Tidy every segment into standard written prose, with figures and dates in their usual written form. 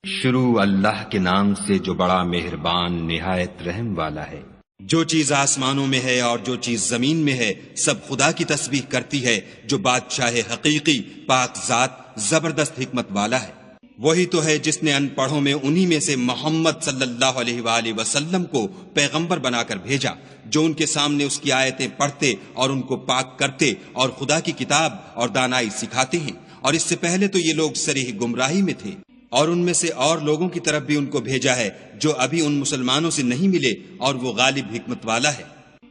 شروع اللہ کے نام سے جو بڑا مہربان نہایت رحم والا ہے۔ جو چیز آسمانوں میں ہے اور جو چیز زمین میں ہے سب خدا کی تسبیح کرتی ہے، جو بادشاہ حقیقی، پاک ذات، زبردست حکمت والا ہے۔ وہی تو ہے جس نے ان پڑھوں میں انہی میں سے محمد صلی اللہ علیہ وآلہ وسلم کو پیغمبر بنا کر بھیجا، جو ان کے سامنے اس کی آیتیں پڑھتے اور ان کو پاک کرتے اور خدا کی کتاب اور دانائی سکھاتے ہیں۔ اور اس سے پہلے تو یہ لوگ صریح گمراہی میں تھے، اور ان میں سے اور لوگوں کی طرف بھی ان کو بھیجا ہے جو ابھی ان مسلمانوں سے نہیں ملے، اور وہ غالب حکمت والا ہے۔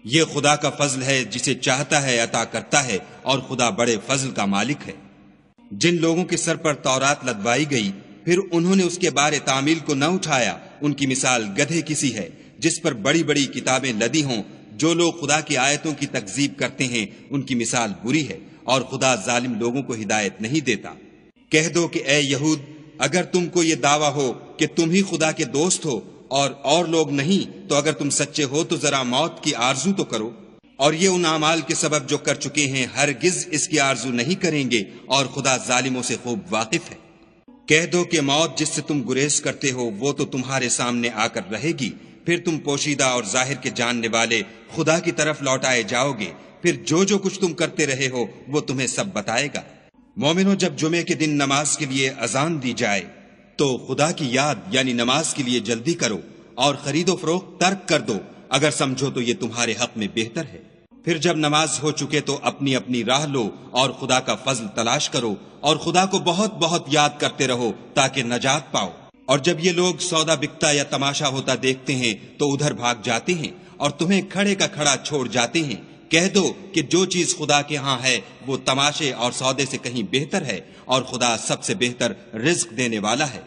یہ خدا کا فضل ہے، جسے چاہتا ہے عطا کرتا ہے، اور خدا بڑے فضل کا مالک ہے۔ جن لوگوں کے سر پر تورات لدوائی گئی پھر انہوں نے اس کے بارے تعمیل کو نہ اٹھایا، ان کی مثال گدھے کسی ہے جس پر بڑی بڑی کتابیں لدی ہوں۔ جو لوگ خدا کی آیتوں کی تکذیب کرتے ہیں ان کی مثال بری ہے، اور خدا ظالم لوگوں کو ہدایت نہیں دیتا۔ کہہ دو کہ اے یہود، اگر تم کو یہ دعویٰ ہو کہ تم ہی خدا کے دوست ہو اور لوگ نہیں، تو اگر تم سچے ہو تو ذرا موت کی آرزو تو کرو، اور یہ ان اعمال کے سبب جو کر چکے ہیں ہرگز اس کی آرزو نہیں کریں گے، اور خدا ظالموں سے خوب واقف ہے۔ کہہ دو کہ موت جس سے تم گریز کرتے ہو وہ تو تمہارے سامنے آ کر رہے گی، پھر تم پوشیدہ اور ظاہر کے جاننے والے خدا کی طرف لوٹائے جاؤ گے، پھر جو کچھ تم کرتے رہے ہو وہ تمہیں سب بتائے گا۔ مومنوں، جب جمعے کے دن نماز کے لیے اذان دی جائے تو خدا کی یاد یعنی نماز کے لیے جلدی کرو، اور خرید و فروخت ترک کر دو، اگر سمجھو تو یہ تمہارے حق میں بہتر ہے۔ پھر جب نماز ہو چکے تو اپنی اپنی راہ لو اور خدا کا فضل تلاش کرو، اور خدا کو بہت بہت یاد کرتے رہو تاکہ نجات پاؤ۔ اور جب یہ لوگ سودا بکتا یا تماشا ہوتا دیکھتے ہیں تو ادھر بھاگ جاتے ہیں اور تمہیں کھڑے کا کھڑا چھوڑ جاتے ہیں۔ کہہ دو کہ جو چیز خدا کے ہاں ہے وہ تماشے اور سودے سے کہیں بہتر ہے، اور خدا سب سے بہتر رزق دینے والا ہے۔